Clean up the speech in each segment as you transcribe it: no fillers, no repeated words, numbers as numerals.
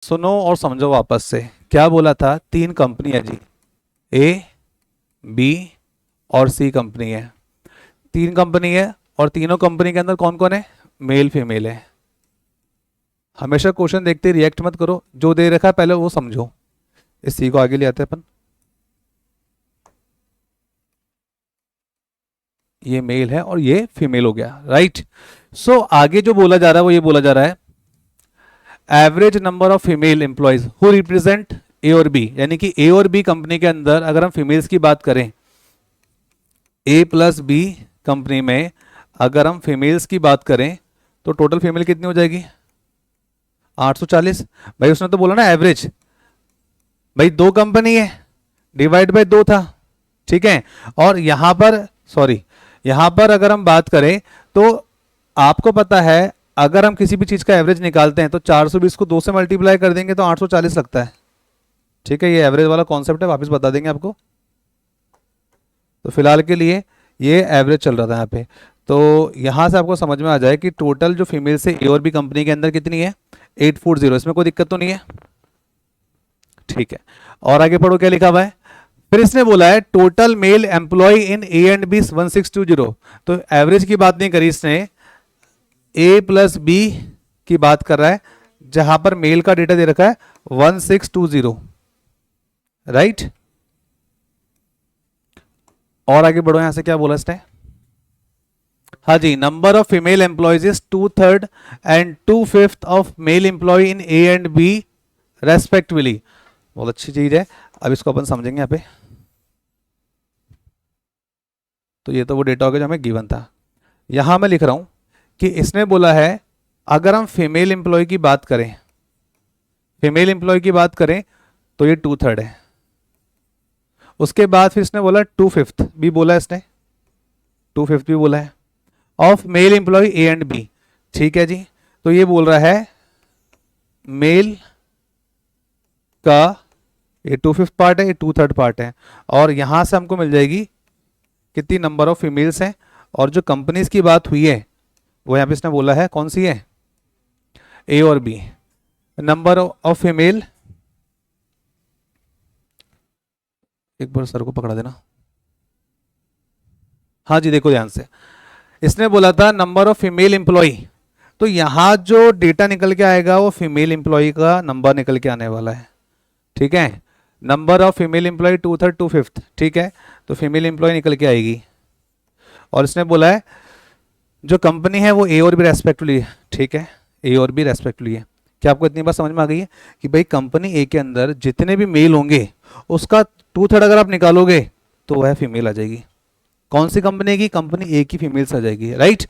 सुनो और समझो वापस से। क्या बोला था? 3 कंपनी है जी, ए, बी और सी कंपनी है। 3 कंपनी है और तीनों कंपनी के अंदर कौन कौन है? मेल फीमेल है। हमेशा क्वेश्चन देखते रिएक्ट मत करो, जो दे रखा है पहले वो समझो। इस सी को आगे ले आते हैं अपन। ये मेल है और ये फीमेल हो गया, राइट। सो आगे जो बोला जा रहा है वो ये बोला जा रहा है, average number of female employees who represent ए और बी, यानी कि ए और बी कंपनी के अंदर अगर हम फीमेल्स की बात करें, ए प्लस बी कंपनी में अगर हम फीमेल्स की बात करें तो टोटल फीमेल कितनी हो जाएगी? 840। भाई उसने तो बोला ना एवरेज, भाई 2 कंपनी है, डिवाइड बाय 2 था, ठीक है। और यहां पर सॉरी, यहां पर अगर हम बात करें तो आपको पता है अगर हम किसी भी चीज का एवरेज निकालते हैं तो 420 को 2 से मल्टीप्लाई कर देंगे तो 840 लगता है, ठीक है। ये एवरेज वाला कॉन्सेप्ट है, वापस बता देंगे आपको। तो फिलहाल के लिए ये एवरेज चल रहा था यहाँ पे। तो यहाँ से आपको समझ में आ जाए कि टोटल जो फीमेल से ए और बी कंपनी के अंदर कितनी है? 840। इसमें कोई दिक्कत तो नहीं है, ठीक है। और आगे पढ़ो क्या लिखा हुआ है। फिर इसने बोला है total male employee in A and B 1620। तो एवरेज की बात नहीं करी इसने, ए प्लस बी की बात कर रहा है, जहां पर मेल का डेटा दे रखा है 1620, राइट। और आगे बढ़ो, यहां से क्या बोला इसने? हाँ जी, number of female employees is 2/3 and 2/5 of male employee in A and B respectively. बहुत अच्छी चीज है, अब इसको अपन समझेंगे यहाँ पे। तो ये तो वो डेटा हो गया जो हमें गिवन था। यहां मैं लिख रहा हूं कि इसने बोला है अगर हम फीमेल एम्प्लॉय की बात करें, फीमेल एम्प्लॉय की बात करें तो ये 2/3 है। उसके बाद फिर इसने बोला 2/5 भी बोला है इसने, 2/5 भी बोला है of male employee A and B, ठीक है जी। तो ये बोल रहा है मेल का ये 2/5 पार्ट है, ये 2/3 पार्ट है। और यहां से हमको मिल जाएगी कितनी नंबर ऑफ फीमेल्स हैं। और जो कंपनीज की बात हुई है वो यहाँ पे इसने बोला है कौन सी है? ए और बी। नंबर ऑफ फीमेल, एक बार सर को पकड़ा देना। हाँ जी, देखो ध्यान से, इसने बोला था नंबर ऑफ फीमेल एम्प्लॉय, तो यहां जो डेटा निकल के आएगा वो फीमेल एम्प्लॉय का नंबर निकल के आने वाला है, ठीक है। नंबर ऑफ फीमेल एम्प्लॉय 2/3 2/5, ठीक है। तो फीमेल एम्प्लॉय निकल के आएगी। और इसने बोला है जो कंपनी है वो ए और बी रेस्पेक्टिवली है, ठीक है, ए और बी रेस्पेक्टिवली है। क्या आपको इतनी बात समझ में आ गई है कि भाई कंपनी ए के अंदर जितने भी मेल होंगे उसका 2/3 अगर आप निकालोगे तो वह फीमेल आ जाएगी। कौन सी कंपनी की? कंपनी ए की फीमेल्स आ जाएगी, राइट।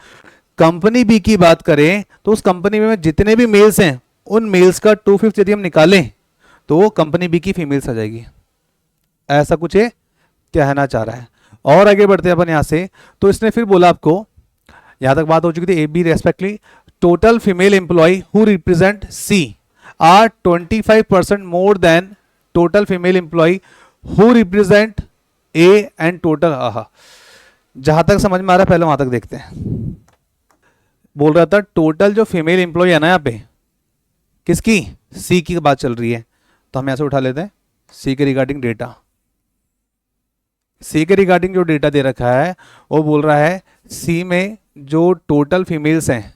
कंपनी बी की बात करें तो उस कंपनी में जितने भी मेल्स हैं उन मेल्स का 2/5 यदि हम निकालें तो वो कंपनी बी की फीमेल्स आ जाएगी। ऐसा कुछ ये कहना चाह रहा है। और आगे बढ़ते हैं अपन यहां से। तो इसने फिर बोला आपको, यहां तक बात हो चुकी थी A B respectively, total female employee who represent C are 25% more than total female employee who represent A and total. आहा, जहां तक समझ में आ रहा है पहले वहां तक देखते हैं। बोल रहा था टोटल जो फीमेल एम्प्लॉय है ना यहाँ पे, किसकी? सी की बात चल रही है। तो हम यहां से उठा लेते हैं सी के रिगार्डिंग डेटा। सी के रिगार्डिंग जो डेटा दे रखा है वो बोल रहा है सी में जो टोटल फीमेल्स हैं,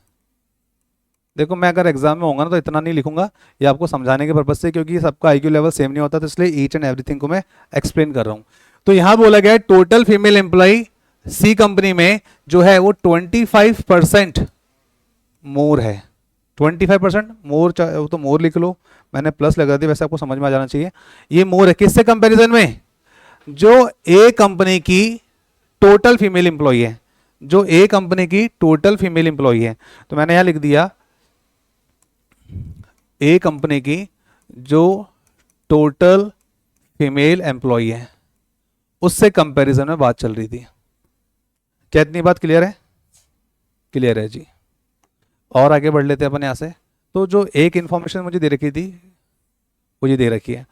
देखो मैं अगर एग्जाम में होगा ना तो इतना नहीं लिखूंगा, ये आपको समझाने के पर्पज से, क्योंकि सबका आईक्यू लेवल सेम नहीं होता, तो इसलिए ईच एंड एवरीथिंग को मैं एक्सप्लेन कर रहा हूं। तो यहां बोला गया total female employ C company में जो है वो 25% मोर है। 25% मोर, चाहे तो मोर लिख लो, मैंने प्लस लगा दिया, वैसे आपको समझ में आ जाना चाहिए। ये मोर है किससे कंपैरिजन में? जो ए कंपनी की टोटल फीमेल एम्प्लॉय है, जो ए कंपनी की टोटल फीमेल एम्प्लॉय है। तो मैंने यहां लिख दिया ए कंपनी की जो टोटल फीमेल एम्प्लॉय है उससे कंपैरिजन में बात चल रही थी। क्या इतनी बात क्लियर है? क्लियर है जी। और आगे बढ़ लेते हैं अपन यहां से। तो जो एक इंफॉर्मेशन मुझे दे रखी थी वो ये दे रखी है।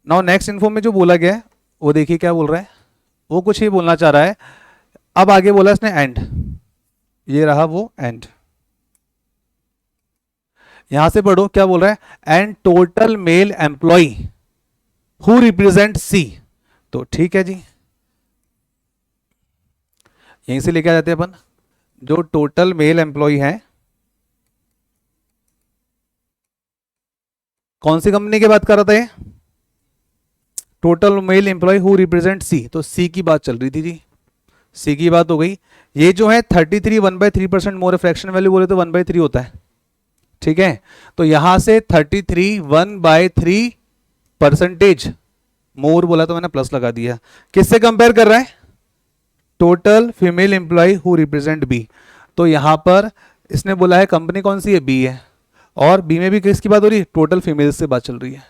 नाउ नेक्स्ट इन्फो में जो बोला गया है वो देखिए क्या बोल रहा है, वो कुछ ही बोलना चाह रहा है। अब आगे बोला इसने एंड, ये रहा वो एंड। यहां से पढ़ो क्या बोल रहा है, and total male employee who represent C. तो ठीक है जी, यहीं से लेके आ जाते हैं अपन। जो टोटल मेल एम्प्लॉय है, कौन सी कंपनी की बात कर रहा था ये, total male employee who represent C, तो सी की बात चल रही थी जी, सी की बात हो गई। ये जो है 33 1/3% मोर फ्रैक्शन वैल्यू बोले तो 1/3 होता है, ठीक है। तो यहां से 33 1/3% मोर बोला तो मैंने प्लस लगा दिया। किससे कंपेयर कर रहा है, total female employee who represent B. तो यहां पर इसने बोला है कंपनी कौन सी है, बी है, और बी में भी किसकी बात हो रही है, टोटल फीमेल से बात चल रही है,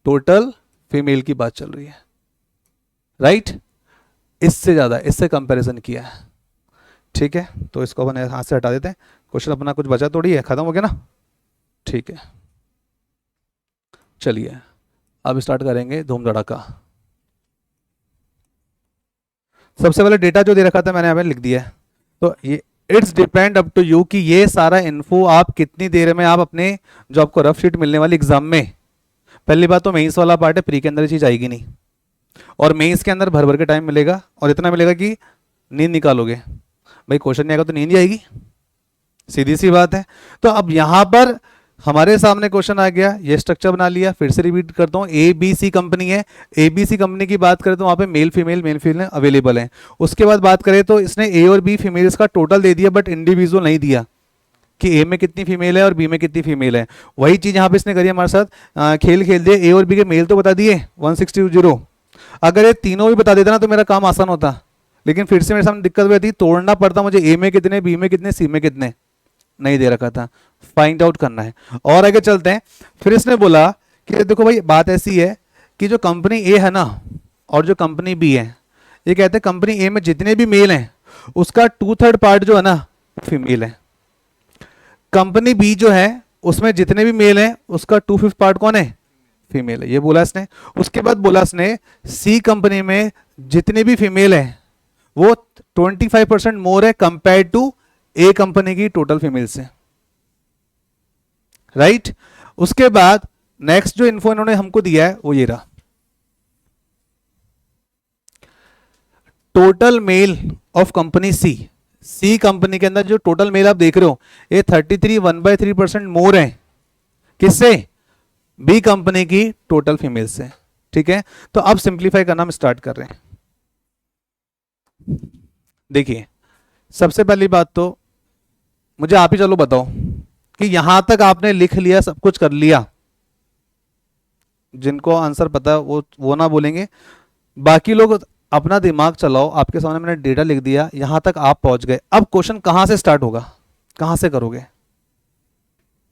टोटल फीमेल की बात चल रही है, राइट। इससे ज्यादा इससे कंपैरिजन किया है, ठीक है। तो इसको अपन हाथ से हटा देते हैं, क्वेश्चन अपना कुछ बचा थोड़ी है, खत्म हो गया ना, ठीक है। चलिए अब स्टार्ट करेंगे धूम धड़ाका। सबसे पहले डेटा जो दे रखा था मैंने यहाँ पे लिख दिया है, तो ये it's depend up to you कि ये सारा इन्फो आप कितनी देर में आप अपने जो आपको रफ शीट मिलने वाली एग्जाम में, पहली बात तो मेंस वाला पार्ट है, प्री के अंदर चीज आएगी नहीं, और मेंस के अंदर भर भर के टाइम मिलेगा, और इतना मिलेगा कि नींद निकालोगे। भाई क्वेश्चन नहीं आएगा तो नींद ही आएगी, सीधी सी बात है। तो अब यहां पर हमारे सामने क्वेश्चन आ गया, ये स्ट्रक्चर बना लिया, फिर से रिपीट करता हूँ, ए बी सी कंपनी है, ए बी सी कंपनी की बात करें तो वहां पे मेल फीमेल अवेलेबल है। उसके बाद बात करें तो इसने ए और बी फीमेल्स का टोटल दे दिया, बट इंडिविजुअल नहीं दिया कि ए में कितनी फीमेल है और बी में कितनी फीमेल है। वही चीज यहाँ पे इसने करी हमारे साथ, खेल खेल दिए, ए और बी के मेल तो बता दिए 160। अगर ये तीनों भी बता देता ना तो मेरा काम आसान होता, लेकिन फिर से मेरे सामने दिक्कत हुई थी, तोड़ना पड़ता मुझे, ए में कितने, बी में कितने, सी में कितने, नहीं दे रखा था, फाइंड आउट करना है। और आगे चलते हैं, फिर इसने बोला कि देखो भाई बात ऐसी है कि जो कंपनी ए है ना और जो कंपनी बी है, ये कहते हैं कंपनी ए में जितने भी मेल हैं उसका 2/3 पार्ट जो है ना फीमेल है, कंपनी बी जो है उसमें जितने भी मेल हैं उसका 2/5 पार्ट कौन है, फीमेल है, ये बोला इसने। उसके बाद बोला इसने सी कंपनी में जितने भी फीमेल है वो 25% मोर है कंपेयर टू ए कंपनी की टोटल फीमेल से, राइट। उसके बाद नेक्स्ट जो इन्फो इन्होंने हमको दिया है वो ये रहा, total male of company C, C company के अंदर जो टोटल मेल आप देख रहे हो ये 33 1/3% मोर है, किससे, बी कंपनी की टोटल फीमेल से, ठीक है। तो अब सिंप्लीफाई करना हम स्टार्ट कर रहे हैं। देखिए सबसे पहली बात तो मुझे आप ही चलो बताओ कि यहां तक आपने लिख लिया, सब कुछ कर लिया, जिनको आंसर पता है वो ना बोलेंगे, बाकी लोग अपना दिमाग चलाओ, आपके सामने मैंने डेटा लिख दिया, यहां तक आप पहुंच गए। अब क्वेश्चन कहां से स्टार्ट होगा, कहां से करोगे,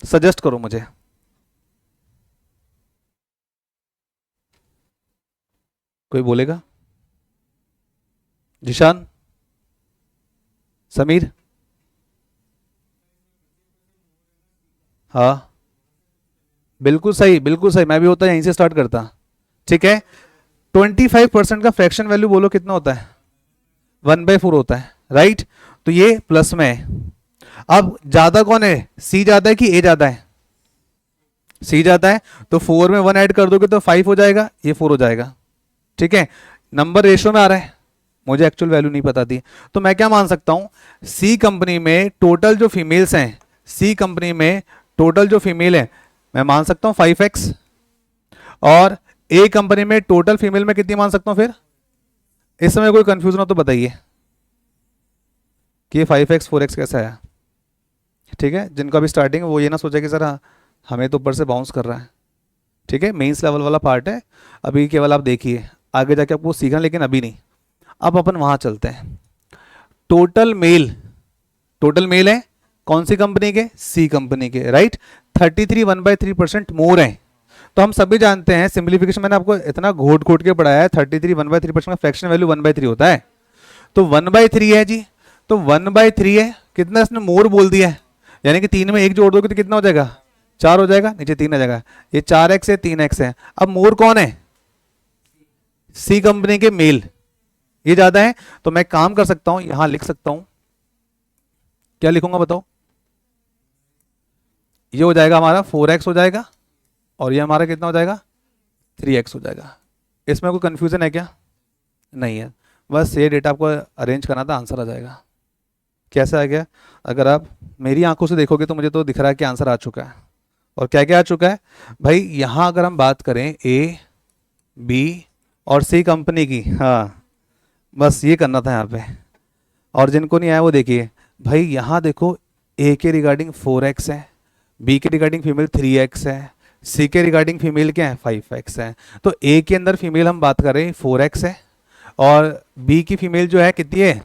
सजेस्ट करो मुझे। कोई बोलेगा, जिशान, समीर, हाँ बिल्कुल सही, बिल्कुल सही, मैं भी होता यहीं से स्टार्ट करता, ठीक है। 25% का फ्रैक्शन वैल्यू बोलो कितना होता है, 1/4 होता है, राइट। तो ये प्लस में है। अब ज्यादा कौन है, सी ज्यादा है कि ए ज्यादा है, सी ज्यादा है, तो 4 में 1 ऐड कर दोगे तो 5 हो जाएगा, ये 4 हो जाएगा, ठीक है। नंबर रेशियो में आ रहा है, मुझे एक्चुअल वैल्यू नहीं पता थी, तो मैं क्या मान सकता हूं, सी कंपनी में टोटल जो फीमेल्स हैं, सी कंपनी में टोटल जो फीमेल है मैं मान सकता हूं 5x, और ए कंपनी में टोटल फीमेल में कितनी मान सकता हूं फिर। इस समय कोई कंफ्यूजन हो तो बताइए कि 5x 4x कैसा है, ठीक है। जिनका भी स्टार्टिंग वो ये ना सोचे कि सर हमें तो ऊपर से बाउंस कर रहा है, ठीक है, मेंस लेवल वाला पार्ट है, अभी केवल आप देखिए, आगे जाके आपको सीखना, लेकिन अभी नहीं। अब अपन वहां चलते हैं, टोटल मेल है कौन सी कंपनी के, सी कंपनी के, राइट। 33 1/3% मोर है, तो हम सभी जानते हैं, सिंप्लीफिकेशन मैंने आपको इतना घोट घोट के पढ़ाया है, 33 1/3% का फ्रैक्शन वैल्यू 1/3 होता है, तो 1/3 है जी, तो 1/3 है, कितना इसने मोर बोल दिया है, यानी कि 3 में 1 जोड़ दोगे तो कितना हो जाएगा, 4 हो जाएगा, नीचे 3 आ जाएगा, ये 4x है 3x है। अब मोर कौन है, सी कंपनी के मेल, ये ज्यादा है, तो मैं काम कर सकता हूं, यहां लिख सकता हूं, क्या लिखूंगा बताओ, ये हो जाएगा हमारा 4x हो जाएगा, और ये हमारा कितना हो जाएगा 3x हो जाएगा। इसमें कोई कंफ्यूजन है क्या? नहीं है, बस ये डेटा आपको अरेंज करना था, आंसर आ जाएगा। कैसे आ गया? अगर आप मेरी आंखों से देखोगे तो मुझे तो दिख रहा है कि आंसर आ चुका है। और क्या क्या आ चुका है भाई? यहाँ अगर हम बात करें ए, बी और सी कंपनी की, हाँ बस ये करना था यहाँ पे। और जिनको नहीं आया वो देखिए भाई, यहाँ देखो ए के रिगार्डिंग 4x है, बी के रिगार्डिंग फीमेल 3x है, सी के रिगार्डिंग फीमेल क्या है 5x है। तो ए के अंदर फीमेल हम बात कर रहे हैं 4x है, और बी की फीमेल जो है कितनी है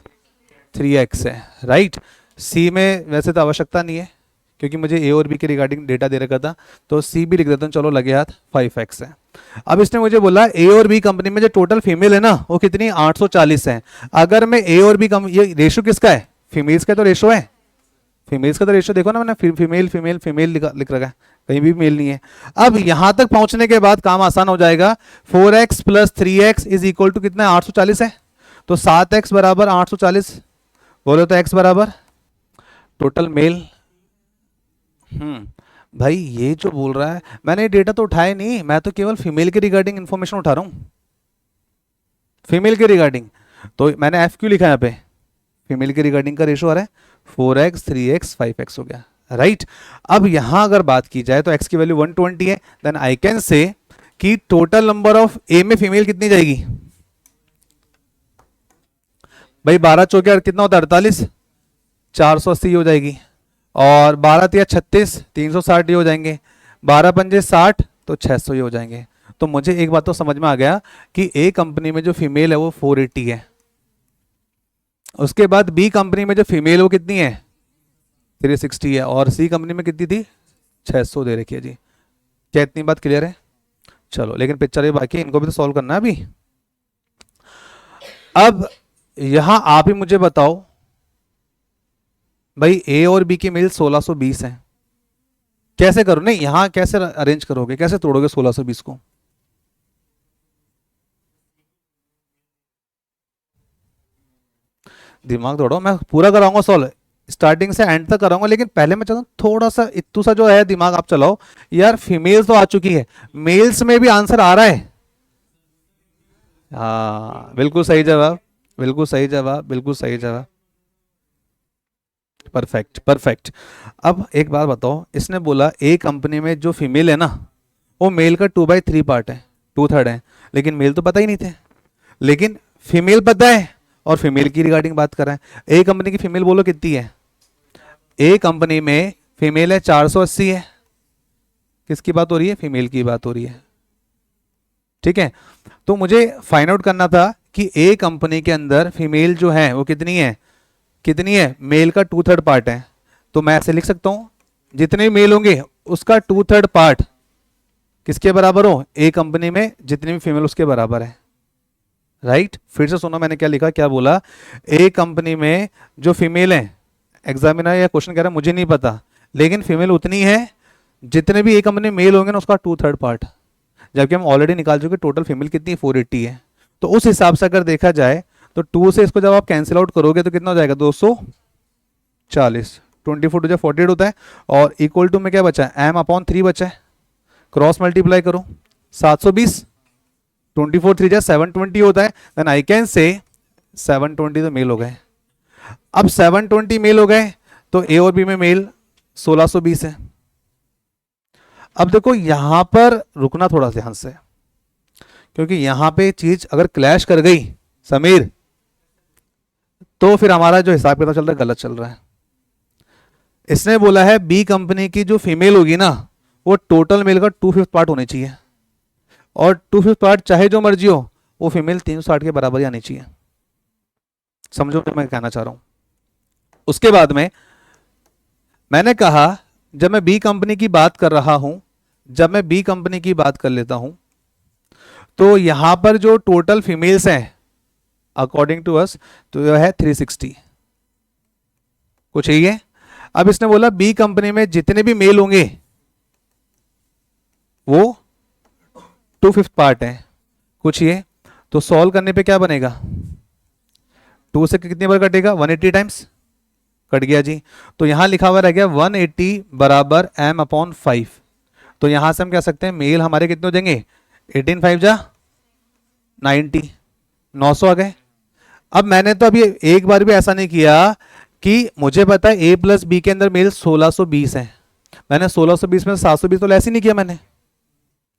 3x है, राइट। सी में वैसे तो आवश्यकता नहीं है क्योंकि मुझे ए और बी के रिगार्डिंग डेटा दे रखा था, तो सी भी लिख देता हूँ, चलो लगे हाथ 5x है। अब इसने मुझे बोला ए और बी कंपनी में जो टोटल फीमेल है ना वो कितनी 840 है। अगर मैं ए और बी ये रेशो किसका है? फीमेल्स का तो रेशो है, फीमेल्स का तो रेशो देखो ना, मैंने फीमेल फीमेल फीमेल लिख रखा है, कहीं भी मेल नहीं है। अब यहां तक पहुंचने के बाद काम आसान हो जाएगा। 4x plus 3x is equal to कितना है 840 है, तो 7x बराबर 840, बोलो तो x बराबर टोटल मेल। भाई ये जो बोल रहा है, मैंने ये डेटा तो उठाया नहीं, मैं तो केवल फीमेल के रिगार्डिंग इंफॉर्मेशन उठा रहा हूं, फीमेल के रिगार्डिंग। तो मैंने एफ क्यू लिखा है यहाँ पे, फीमेल के रिगार्डिंग का रेशो आ रहा है 4x 3x 5x हो गया, राइट। अब यहां अगर बात की जाए तो x की वैल्यू 120 है, देन आई कैन से कि टोटल नंबर ऑफ ए में फीमेल कितनी जाएगी भाई? 12 चौके कितना होता है 48, 480 हो जाएगी, और 12 तिया 36, 360 ये हो जाएंगे, 12 पंजे 60, तो 600 ये हो जाएंगे। तो मुझे एक बात तो समझ में आ गया कि ए कंपनी में जो फीमेल है वो 480 है। उसके बाद बी कंपनी में जो फीमेल वो कितनी है 360 है, और सी कंपनी में कितनी थी 600 दे रखी है जी। क्या इतनी बात क्लियर है? चलो, लेकिन पिक्चर ये बाकी है, इनको भी तो सॉल्व करना है अभी। अब यहां आप ही मुझे बताओ भाई, ए और बी की मेल 1620 है, कैसे करो? नहीं, यहां कैसे अरेंज करोगे, कैसे तोड़ोगे 1620 को? दिमाग तोड़ो, मैं पूरा कराऊंगा सॉल्व, स्टार्टिंग से एंड तक कराऊंगा, लेकिन पहले मैं चाहता हूँ थोड़ा सा इतू सा जो है दिमाग आप चलाओ। यार फीमेल्स तो आ चुकी है, मेल्स में भी आंसर आ रहा है। हाँ बिल्कुल सही जवाब, बिल्कुल सही जवाब, बिल्कुल सही जवाब, परफेक्ट परफेक्ट। अब एक बात बताओ, इसने बोला ए कंपनी में जो फीमेल है ना वो मेल का 2/3 पार्ट है, 2/3 है, लेकिन मेल तो पता ही नहीं थे, लेकिन फीमेल पता है और फीमेल की रिगार्डिंग बात कर रहे हैं। ए कंपनी की फीमेल बोलो कितनी है? ए कंपनी में फीमेल है 480 है, किसकी बात हो रही है? फीमेल की बात हो रही है, ठीक है। तो मुझे फाइंड आउट करना था कि ए कंपनी के अंदर फीमेल जो है वो कितनी है, कितनी है? मेल का 2/3 पार्ट है, तो मैं ऐसे लिख सकता हूं जितने भी मेल होंगे उसका 2/3 पार्ट किसके बराबर हो? ए कंपनी में जितने भी फीमेल उसके बराबर है, राइट। फिर से सुनो मैंने क्या लिखा, क्या बोला? ए कंपनी में जो फीमेल है, एग्जामिनर या क्वेश्चन कह रहा है मुझे नहीं पता, लेकिन फीमेल उतनी है जितने भी ए कंपनी में मेल होंगे ना उसका 2/3 पार्ट, जबकि हम ऑलरेडी निकाल चुके टोटल फीमेल कितनी 480 है। तो उस हिसाब से अगर देखा जाए तो 2 से इसको जब आप कैंसिल आउट करोगे तो कितना हो जाएगा 240, 24 टू 48 होता है, और इक्वल टू में क्या बचा है m/3 बचा है, क्रॉस मल्टीप्लाई करो 720, 24 3 720 होता है, देन आई कैन से 720 तो मेल हो गए। अब 720 मेल हो गए तो ए और बी में मेल 1620 है। अब देखो यहां पर रुकना थोड़ा ध्यान से, क्योंकि यहां पे चीज अगर क्लैश कर गई समीर तो फिर हमारा जो हिसाब किताब चल रहा है गलत चल रहा है। इसने बोला है बी कंपनी की जो फीमेल होगी ना वो टोटल मेल का 2/5 पार्ट होनी चाहिए, और 2/5 पार्ट चाहे जो मर्जी हो वो फीमेल 360 के बराबर ही आनी चाहिए। समझो जो मैं कहना चाह रहा हूं। उसके बाद में मैंने कहा जब मैं बी कंपनी की बात कर रहा हूं, जब मैं बी कंपनी की बात कर लेता हूं तो यहां पर जो टोटल फीमेल्स हैं अकॉर्डिंग टू अस तो यह है 360, कुछ यही है। अब इसने बोला बी कंपनी में जितने भी मेल होंगे वो 2/5 पार्ट है, कुछ ये। तो सॉल्व करने पे क्या बनेगा, 2 से कितनी बार कटेगा 180 टाइम्स कट गया जी। तो यहां लिखा हुआ रह गया 180 बराबर m/5। तो यहां से हम कह सकते हैं मेल हमारे कितने हो जाएंगे, 18 5 जा 90, 900 आ गए। अब मैंने तो अभी एक बार भी ऐसा नहीं किया कि मुझे पता है ए प्लस बी के अंदर मेल 1620 है, मैंने 1620 में 720 तो ऐसे ही नहीं किया मैंने,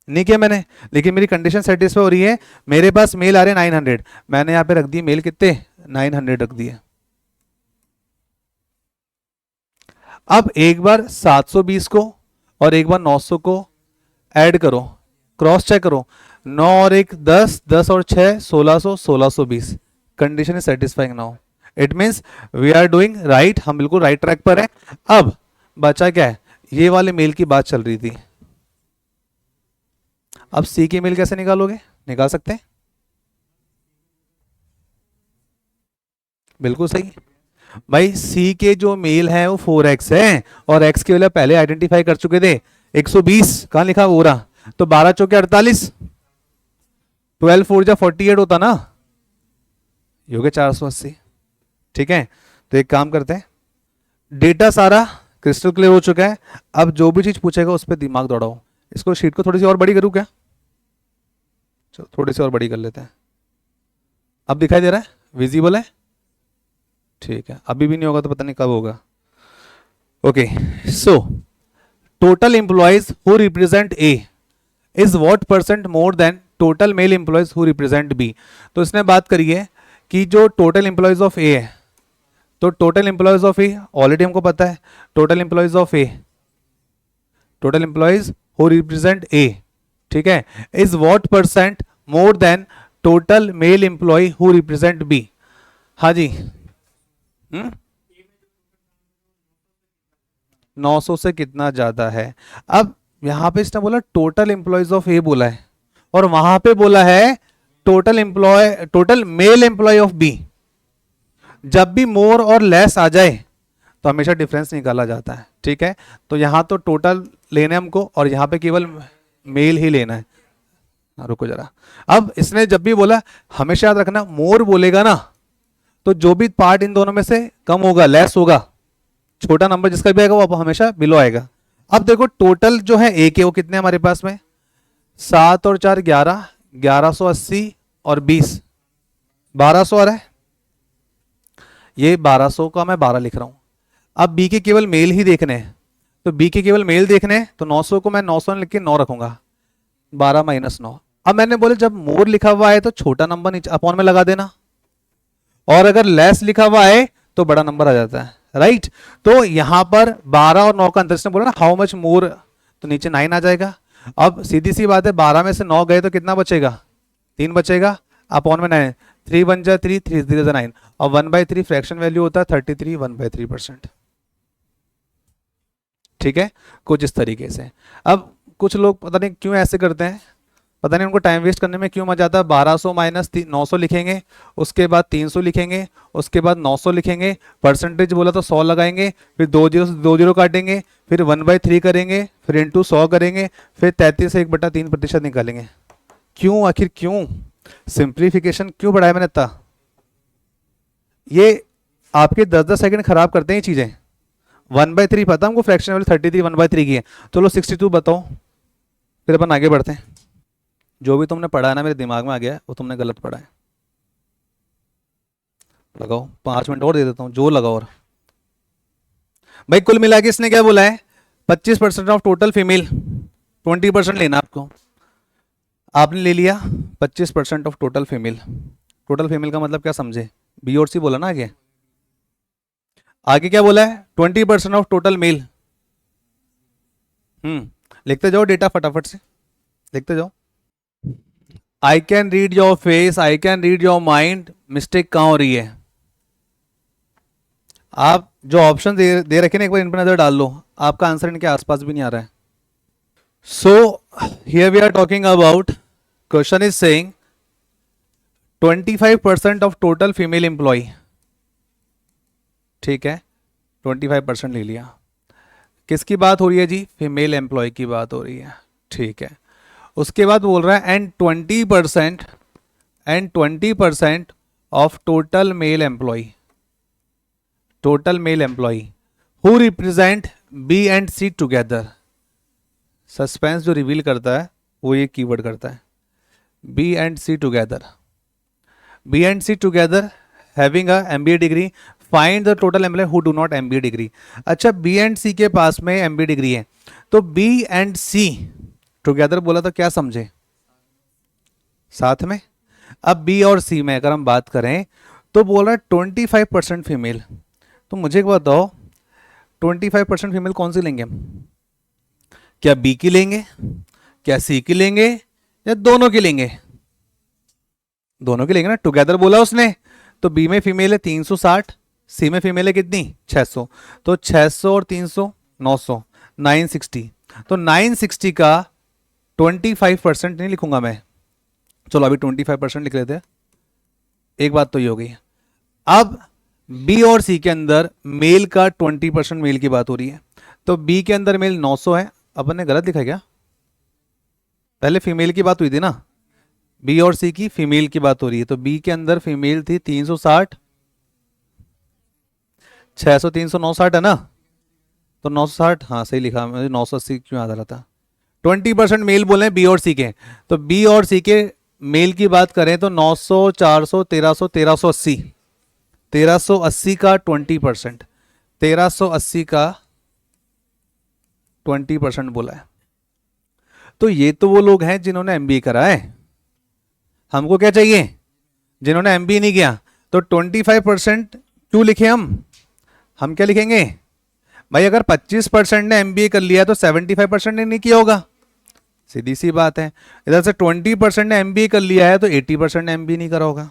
नहीं किया मैंने, लेकिन मेरी कंडीशन सेटिस्फाई हो रही है, मेरे पास मेल आ रहे 900, मैंने यहां पे रख दिए मेल कितने 900 रख दिए। अब एक बार 720 को और एक बार 900 को ऐड करो, क्रॉस चेक करो, 9 और 1 10, 10 और 6 1600, 1620, condition is satisfying now, it means we are doing right, हम बिल्कुल राइट ट्रैक पर है। अब बचा क्या है, ये वाले मेल की बात चल रही थी। अब सी की मेल कैसे निकालोगे, निकाल सकते हैं, बिल्कुल सही भाई, सी के जो मेल है वो 4x है और x के वैल्यू पहले आइडेंटिफाई कर चुके थे 120, कहां लिखा वो रहा, तो 12 चौके 48, 12 4 जा 48 होता ना, ये हो गया 480। ठीक है, तो एक काम करते हैं, डेटा सारा क्रिस्टल क्लियर हो चुका है, अब जो भी चीज पूछेगा उस पर दिमाग दौड़ाओ। इसको शीट को थोड़ी सी और बड़ी करूं क्या, चलो थोड़ी सी और बड़ी कर लेते हैं। अब दिखाई दे रहा है, विजिबल है, ठीक है, अभी भी नहीं होगा तो पता नहीं कब होगा। Okay, so total employees who represent A is what percent more than total male employees who represent B. तो इसने बात करी है कि जो टोटल एम्प्लॉयज ऑफ ए है, तो total employees of A already हमको पता है, total employees of A, total employees who represent A, ठीक है, is what percent more than total male employee who represent B. हाँ जी, 900 से कितना ज्यादा है। अब यहां पे इसने बोला टोटल एम्प्लॉयज ऑफ ए बोला है और वहां पे बोला है total male employee of B. जब भी मोर और लेस आ जाए तो हमेशा डिफरेंस निकाला जाता है, ठीक है, तो यहां तो टोटल लेना है हमको और यहां पे केवल मेल ही लेना है। रुको जरा, अब इसने जब भी बोला हमेशा याद रखना, मोर बोलेगा ना तो जो भी पार्ट इन दोनों में से कम होगा, लेस होगा, छोटा नंबर जिसका भी आएगा वो हमेशा बिलो आएगा। अब देखो टोटल जो है ए के वो कितने हमारे पास में, 7 और 4 11, 1180 और 20, 1200 आ रहा है, ये 1200 का मैं 12 लिख रहा हूं। अब बी के केवल मेल ही देखने हैं, तो बी के केवल मेल देखने हैं, तो 900 को मैं 900 लिख के 9 रखूंगा, 12 माइनस 9। अब मैंने बोले जब मोर लिखा हुआ है तो छोटा नंबर नीचे अपॉन में लगा देना, और अगर लेस लिखा हुआ है तो बड़ा नंबर आ जाता है, राइट। तो यहां पर 12 और 9 का अंतर, इसने बोला ना हाउ मच मोर, तो नीचे 9 आ जाएगा। अब सीधी सी बात है, 12 में से 9 गए तो कितना बचेगा, 3 बचेगा, अपॉन में 9, 3 1 जा 3, 3 0 9, और 1/3 फ्रैक्शन वैल्यू होता है 33, 1/3%। ठीक है, कुछ इस तरीके से। अब कुछ लोग पता नहीं क्यों ऐसे करते हैं, पता नहीं उनको टाइम वेस्ट करने में क्यों मजा आता है। 1200 माइनस 900 लिखेंगे, उसके बाद 300 लिखेंगे, उसके बाद 900 लिखेंगे, परसेंटेज बोला तो 100 लगाएंगे, फिर 2 जीरो से 2 जीरो काटेंगे, फिर 1/3 करेंगे, फिर इंटू 100 करेंगे, फिर 33 से 1/3% निकालेंगे। क्यों, आखिर क्यों, सिंप्लीफिकेशन क्यों बढ़ाया मैंने इतना, ये आपके 10-10 सेकंड खराब करते हैं ये चीजें। 1/3 पता हमको, फ्रैक्शन वैल्यू 33 1/3 की है, चलो 62 बताओ, फिर अपन आगे बढ़ते हैं। जो भी तुमने पढ़ा है ना मेरे दिमाग में आ गया है, वो तुमने गलत पढ़ा है। लगाओ 5 मिनट और दे देता हूं, जो लगाओ। और भाई कुल मिला के इसने क्या बोला है, 25% ऑफ टोटल फीमेल, 20% लेना आपको, आपने ले लिया 25% of total female. Total female का मतलब क्या समझे, बी और सी बोला ना आगे, आगे क्या बोला है 20% ऑफ टोटल मेल। लिखते जाओ डेटा फटाफट से, लिखते जाओ। I can read your face, I can read your mind, mistake कहां हो रही है। आप जो ऑप्शन दे रखे ना, एक बार इन पर नजर डाल लो, आपका आंसर इनके आसपास भी नहीं आ रहा है। So here we are talking about, question is saying 25% of total female employee, ठीक है, 25% ले लिया। किसकी बात हो रही है जी, फीमेल एम्प्लॉय की बात हो रही है, ठीक है। उसके बाद बोल रहा है and 20% of total male employee, total male employee who represent B and C together. Suspense जो रिवील करता है वो ये कीवर्ड करता है, B and C together. B and C together having a MBA degree, find the total employee who do not MBA degree. अच्छा, B and C के पास में एमबीए डिग्री है, तो बी एंड सी टुगेदर बोला तो क्या समझे, साथ में। अब बी और सी में अगर हम बात करें तो बोल रहा है 25% फीमेल। तो मुझे एक बताओ 25% फीमेल कौन सी लेंगे हम, क्या बी की लेंगे, क्या सी की लेंगे, या दोनों की लेंगे। दोनों की लेंगे ना, टुगेदर बोला उसने। तो बी में फीमेल है 360, सी में फीमेल है कितनी 600, तो 600 और 300 900 960। तो 960 का 25% नहीं लिखूंगा मैं, चलो अभी 25% लिख लेते हैं। एक बात तो ये हो गई। अब बी और सी के अंदर मेल का 20% मेल की बात हो रही है, तो बी के अंदर मेल 900 है। अपन ने गलत लिखा क्या, पहले फीमेल की बात हुई थी ना, बी और सी की फीमेल की बात हो रही है। तो बी के अंदर फीमेल थी 360, 600 300 960 है ना, तो 960 हाँ सही लिखा, मुझे 980 क्यों याद आ रहा था। 20% मेल बोले बी और सी के, तो बी और सी के मेल की बात करें तो 900 400 1300 1380, 1380 का 20%, 1380 का 20% बोला है। तो ये तो वो लोग हैं जिन्होंने एमबीए करा है, हमको क्या चाहिए, जिन्होंने एमबीए नहीं किया। तो 25% क्यों लिखे हम क्या लिखेंगे भाई, अगर 25% ने एमबीए कर लिया तो 75% ने नहीं किया होगा, सीधी सी बात है। इधर से 20% ने एमबीए कर लिया है तो 80% ने एमबीए नहीं करा होगा।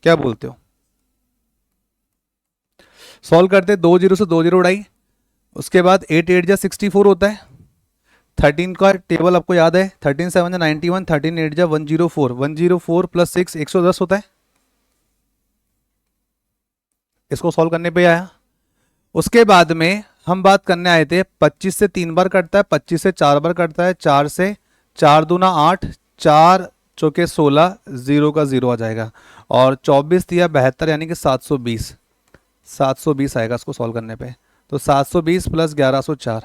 क्या बोलते हो, सॉल्व करते, 2 जीरो से 2 जीरो उड़ाई, उसके बाद 8 8 जा 64 होता है। 13 का टेबल आपको याद है, 13 7 जा 91, 13 8 जा 104, 104 प्लस 6 110 होता है। इसको सॉल्व करने पे आया। उसके बाद में हम बात करने आए थे 25 से 3 बार कटता है, 25 से 4 बार कटता है, 4 से 4 दूना 8, 4 चौके 16, 0 का 0 आ जाएगा, और 24 दिया 72 यानी कि 720, 720 आएगा इसको सॉल्व करने पे। तो 720 प्लस 1104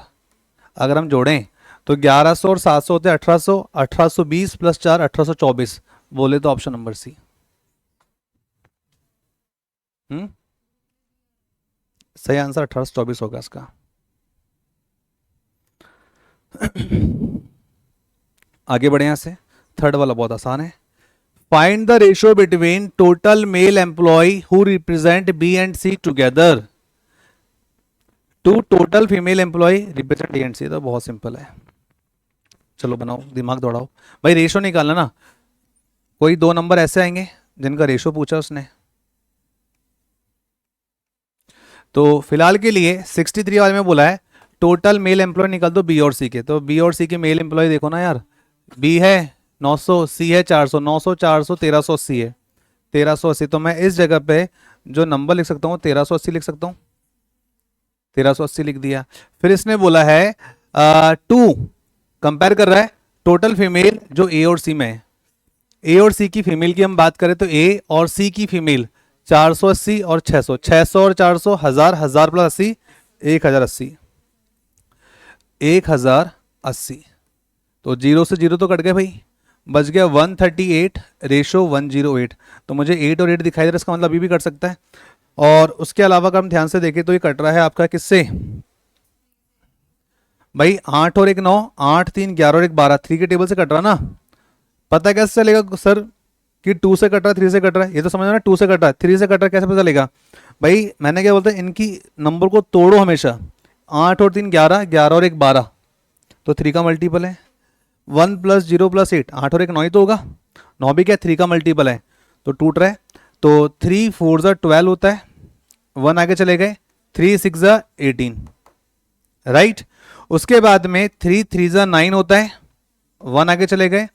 अगर हम जोड़ें तो 1100 और 700 होते हैं 1800, 1820 प्लस 4 1824, बोले तो ऑप्शन नंबर सी। सही आंसर 1824 होगा इसका। आगे बढ़े यहां से, थर्ड वाला बहुत आसान है। Find the ratio between total male employee who represent B and C together to total female employee represent A and C. तो बहुत सिंपल है, चलो बनाओ, दिमाग दौड़ाओ भाई, रेशियो निकालना ना। कोई 2 नंबर ऐसे आएंगे जिनका रेशियो पूछा उसने। तो फिलहाल के लिए 63 वाले में बोला है टोटल मेल एम्प्लॉय निकाल दो बी और सी के। तो बी और सी के मेल एम्प्लॉय देखो ना यार, बी है 900, सी है 400, 900 400 1380 है, 1380। तो मैं इस जगह पे जो नंबर लिख सकता हूँ 1380 लिख सकता हूँ, 1380 लिख दिया। फिर इसने बोला है 2 कंपेयर कर रहा है टोटल फीमेल जो ए और सी में है। ए और सी की फीमेल की हम बात करें तो ए और सी की फीमेल 480 और 600, 600 और 400 1000, 1000 प्लस 80 1080, 1080। तो 0 से 0 तो कट गए भाई, बच गया 138 रेशो 108। तो मुझे 8 और 8 दिखाई दे रहा है, इसका मतलब अभी भी कट सकता है। और उसके अलावा अगर हम ध्यान से देखें तो ये कट रहा है आपका किससे भाई, 8 और 1 9, 8 3 11 और 1 12, 3 के टेबल से कट रहा ना। पता कैसे चलेगा सर कि 2 से कट रहा है 3 से कट रहा है, ये तो समझ ना 2 से कट रहा है 3 से कट रहा है, कैसे पता चलेगा भाई। मैंने क्या बोलता है, इनकी नंबर को तोड़ो हमेशा, 8 और 3 11, 11 और 1 12, तो 3 का मल्टीपल है। 1 प्लस 0 प्लस 8, 8 और 1 9 ही तो होगा, 9 भी क्या 3 का मल्टीपल है, तो टूट रहा है। तो 3 4 जा 12 होता है, 1 आगे चले गए, 3 6 जा 18, राइट। उसके बाद में 3 3 जा 9 होता है, 1 आगे चले गए,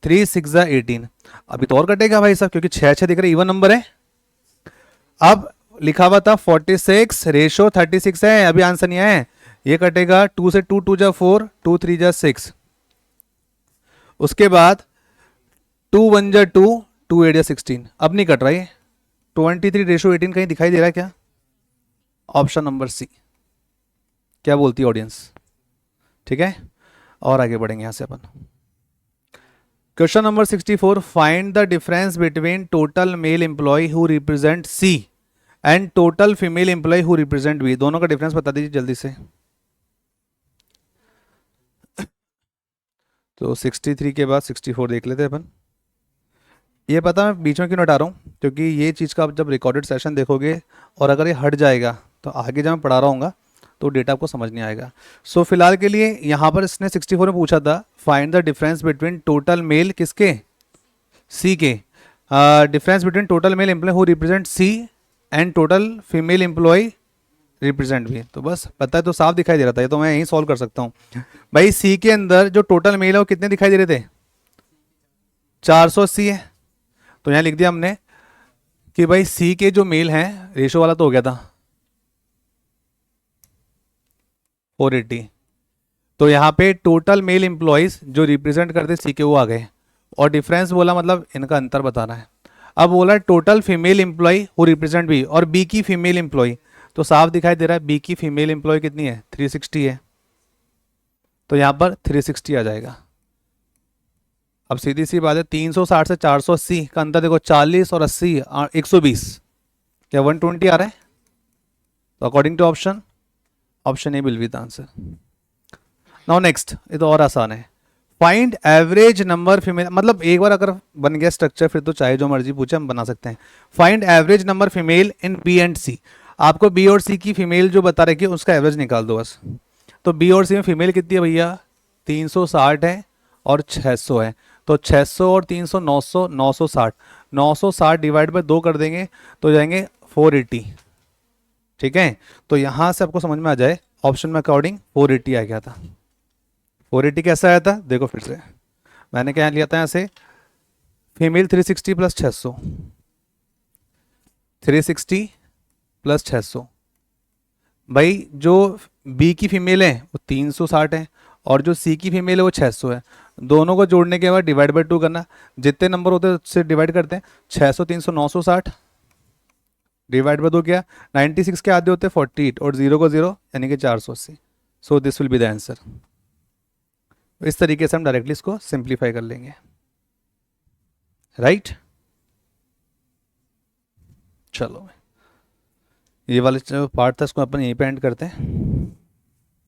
3 6 जा 18। अभी तो और कटेगा भाई साहब, क्योंकि 6 6 दिख रहे, इवन नंबर है। अब लिखा हुआ था 46 रेशो 36 है, अभी आंसर नहीं आया है, ये कटेगा 2 से 2 2 जा 4, 2 3 जा 6। उसके बाद 2 1 जा 2, 2 8 जा 16, अब नहीं कट रहा है। 23 रेशो 18 कहीं दिखाई दे रहा है क्या, ऑप्शन नंबर सी। क्या बोलती है ऑडियंस? ठीक है, और आगे बढ़ेंगे यहाँ से अपन। Question number 64, find the difference between total male employee who represent C and total female employee who represent B. दोनों का डिफरेंस बता दीजिए जल्दी से। तो 63 के बाद 64 देख लेते हैं अपन। ये पता मैं बीच में क्यों हटा रहा हूँ, क्योंकि ये चीज़ का आप जब रिकॉर्डेड सेशन देखोगे और अगर ये हट जाएगा तो आगे जब मैं पढ़ा रहा हूँगा तो डेटा आपको समझ नहीं आएगा। सो फिलहाल के लिए यहाँ पर इसने 64 में पूछा था find the difference between total male किसके, सी के, difference between total male employee who represent C and total female employee represent B. तो बस पता है, तो साफ दिखाई दे रहा था, ये तो मैं यहीं सॉल्व कर सकता हूँ। भाई सी के अंदर जो टोटल मेल है वो कितने दिखाई दे रहे थे, 480 है। तो यहाँ लिख दिया हमने कि भाई सी के जो मेल हैं, रेशो वाला तो हो गया था 480, तो यहाँ पे टोटल मेल एम्प्लॉयज जो रिप्रेजेंट करते सी के वो आ गए, और डिफरेंस बोला मतलब इनका अंतर बताना है। अब बोला total female employee who represent B, और बी की फीमेल एम्प्लॉय, तो साफ दिखाई दे रहा है बी की फीमेल एम्प्लॉय कितनी है, 360 है, तो यहाँ पर 360 आ जाएगा। अब सीधी सी बात है, 360 से 480 का अंतर देखो, 40 और 80 120, क्या 120 आ रहा है? तो according to option A will be the answer. Now next, ये तो और आसान है। फाइंड एवरेज नंबर फीमेल, मतलब एक बार अगर बन गया स्ट्रक्चर फिर तो चाहे जो मर्जी पूछे हम बना सकते हैं। Find average number female in B and C. आपको बी और सी की फीमेल जो बता रखी है उसका एवरेज निकाल दो बस। तो बी और सी में फीमेल कितनी है भैया, 360 है और 600 है, तो 600 और 300 900, 960, 960 डिवाइड बाय 2 कर देंगे तो जाएंगे 480। ठीक है, तो यहाँ से आपको समझ में आ जाए ऑप्शन में अकॉर्डिंग 480 आ गया था। 480 कैसा आया था देखो फिर से, मैंने क्या लिया था यहाँ से, फीमेल 360 प्लस 600, 360 प्लस 600, भाई जो बी की फीमेल है वो 360 है और जो सी की फीमेल है वो 600 है, दोनों को जोड़ने के बाद डिवाइड बाय 2 करना, जितने नंबर होते हैं उससे डिवाइड करते हैं, 600 300 960 डिवाइड बाय 2 क्या, 96 के आधे होते हैं 48 और 0 को 0 यानी कि 480। So this will be the answer. इस तरीके से हम डायरेक्टली इसको सिंप्लीफाई कर लेंगे, राइट। चलो ये वाले जो पार्ट था इसको अपन यहीं पे एंड करते हैं।